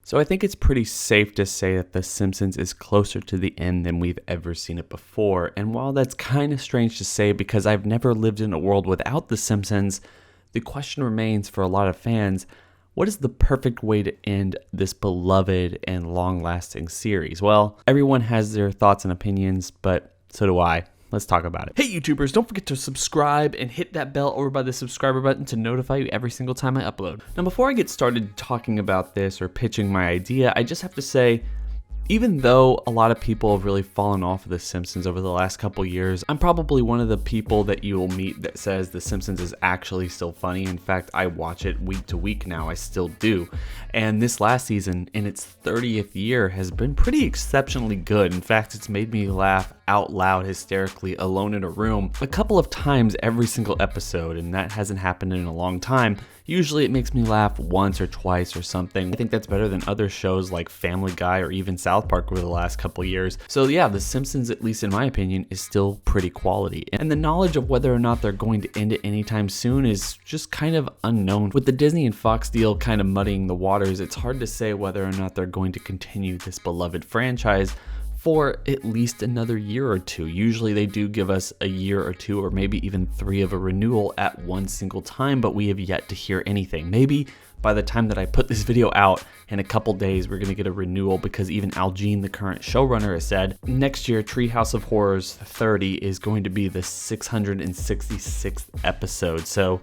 So I think it's pretty safe to say that The Simpsons is closer to the end than we've ever seen it before. And while that's kind of strange to say because I've never lived in a world without The Simpsons, the question remains for a lot of fans, what is the perfect way to end this beloved and long-lasting series? Well, everyone has their thoughts and opinions, but so do I. Let's talk about it. Hey YouTubers, don't forget to subscribe and hit that bell over by the subscriber button to notify you every single time I upload. Now before I get started talking about this or pitching my idea, I just have to say, even though a lot of people have really fallen off of The Simpsons over the last couple years, I'm probably one of the people that you will meet that says The Simpsons is actually still funny. In fact, I watch it week to week now. I still do. And this last season, in its 30th year, has been pretty exceptionally good. In fact, it's made me laugh out loud hysterically alone in a room a couple of times every single episode, and that hasn't happened in a long time. Usually it makes me laugh once or twice or something. I think that's better than other shows like Family Guy or even South Park over the last couple of years. So yeah, The Simpsons, at least in my opinion, is still pretty quality. And the knowledge of whether or not they're going to end it anytime soon is just kind of unknown. With the Disney and Fox deal kind of muddying the waters, it's hard to say whether or not they're going to continue this beloved franchise for at least another year or two. Usually they do give us a year or two or maybe even 3 of a renewal at one single time, but we have yet to hear anything. Maybe by the time that I put this video out in a couple days, we're gonna get a renewal because even Al Jean, the current showrunner, has said next year Treehouse of Horrors 30 is going to be the 666th episode. So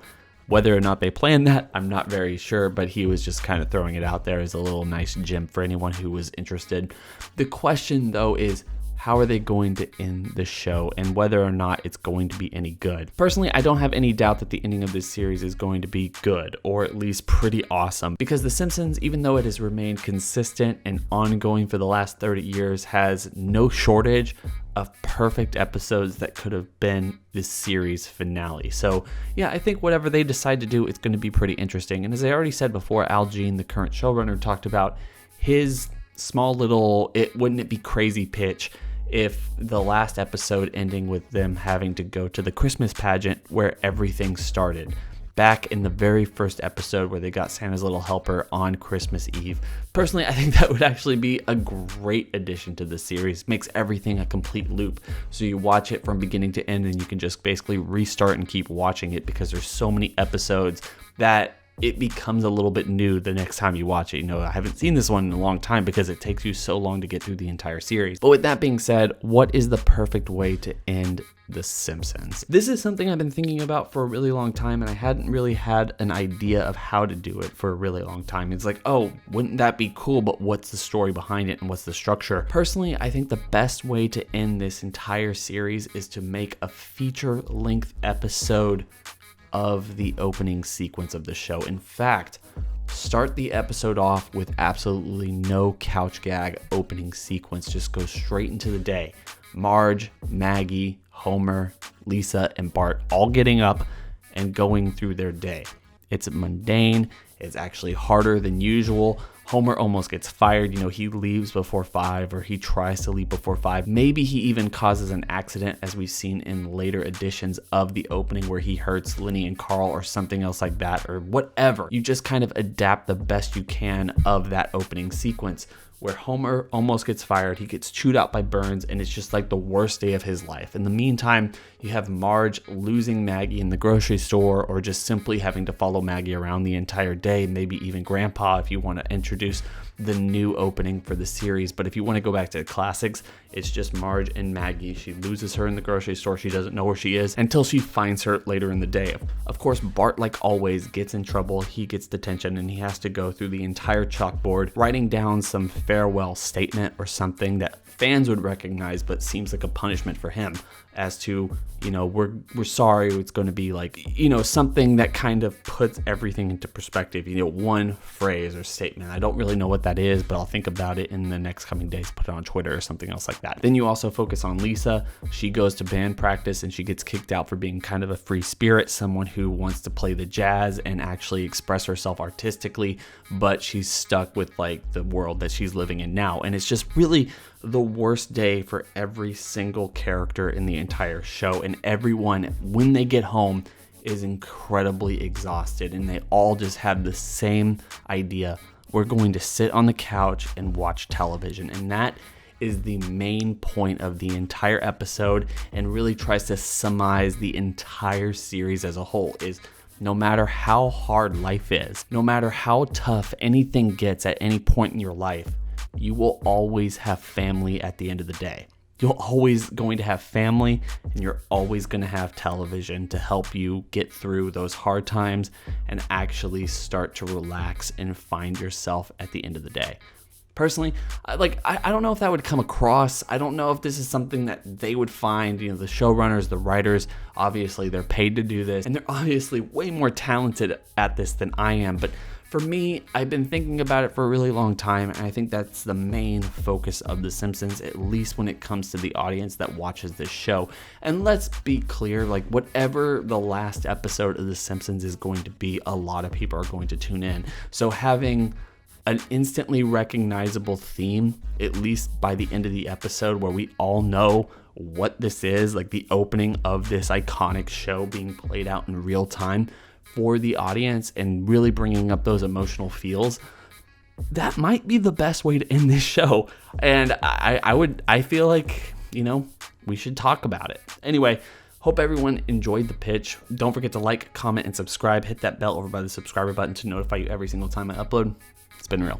whether or not they planned that, I'm not very sure, but he was just kind of throwing it out there as a little nice gem for anyone who was interested. The question though is, how are they going to end the show and whether or not it's going to be any good? Personally, I don't have any doubt that the ending of this series is going to be good, or at least pretty awesome, because The Simpsons, even though it has remained consistent and ongoing for the last 30 years, has no shortage of perfect episodes that could have been this series finale. So yeah, I think whatever they decide to do, it's going to be pretty interesting. And as I already said before, Al Jean, the current showrunner, talked about his small little, wouldn't it be crazy pitch if the last episode ending with them having to go to the Christmas pageant where everything started. Back in the very first episode where they got Santa's Little Helper on Christmas Eve. Personally, I think that would actually be a great addition to the series. Makes everything a complete loop. So you watch it from beginning to end and you can just basically restart and keep watching it because there's so many episodes that it becomes a little bit new the next time you watch it. You know, I haven't seen this one in a long time because it takes you so long to get through the entire series. But with that being said, what is the perfect way to end The Simpsons? This is something I've been thinking about for a really long time, and I hadn't really had an idea of how to do it for a really long time. It's like, oh, wouldn't that be cool, but what's the story behind it and what's the structure? Personally, I think the best way to end this entire series is to make a feature-length episode of the opening sequence of the show. In fact, start the episode off with absolutely no couch gag opening sequence. Just go straight into the day. Marge, Maggie, Homer, Lisa, and Bart all getting up and going through their day. It's mundane. It's actually harder than usual. Homer almost gets fired. You know, he leaves before 5, or he tries to leave before 5. Maybe he even causes an accident, as we've seen in later editions of the opening where he hurts Lenny and Carl or something else like that, or whatever. You just kind of adapt the best you can of that opening sequence where Homer almost gets fired, he gets chewed out by Burns, and it's just like the worst day of his life. In the meantime, you have Marge losing Maggie in the grocery store, or just simply having to follow Maggie around the entire day, maybe even Grandpa if you want to introduce the new opening for the series. But if you want to go back to the classics, it's just Marge and Maggie. She loses her in the grocery store. She doesn't know where she is until she finds her later in the day. Of course, Bart, like always, gets in trouble. He gets detention and he has to go through the entire chalkboard, writing down some farewell statement or something that fans would recognize, but seems like a punishment for him, as to, you know, we're sorry. It's going to be like, you know, something that kind of puts everything into perspective. You know, one phrase or statement. I don't really know what that is, but I'll think about it in the next coming days, put it on Twitter or something else like that. Then you also focus on Lisa. She goes to band practice and she gets kicked out for being kind of a free spirit, someone who wants to play the jazz and actually express herself artistically, but she's stuck with like the world that she's living in now. And it's just really the worst day for every single character in the entire show, and everyone, when they get home, is incredibly exhausted, and they all just have the same idea we're going to sit on the couch and watch television. And that is the main point of the entire episode, and really tries to summarize the entire series as a whole. Is no matter how hard life is, no matter how tough anything gets at any point in your life, you will always have family at the end of the day. You're always going to have family, and you're always going to have television to help you get through those hard times and actually start to relax and find yourself at the end of the day. Personally, I don't know if that would come across. I don't know if this is something that they would find, the showrunners, the writers, obviously they're paid to do this, and they're obviously way more talented at this than I am. But for me, I've been thinking about it for a really long time, and I think that's the main focus of The Simpsons, at least when it comes to the audience that watches this show. And let's be clear, whatever the last episode of The Simpsons is going to be, a lot of people are going to tune in. So having an instantly recognizable theme, at least by the end of the episode, where we all know what this is, the opening of this iconic show being played out in real time for the audience and really bringing up those emotional feels, that might be the best way to end this show. And I feel like, we should talk about it. Anyway, hope everyone enjoyed the pitch. Don't forget to like, comment, and subscribe. Hit that bell over by the subscriber button to notify you every single time I upload. It's been real.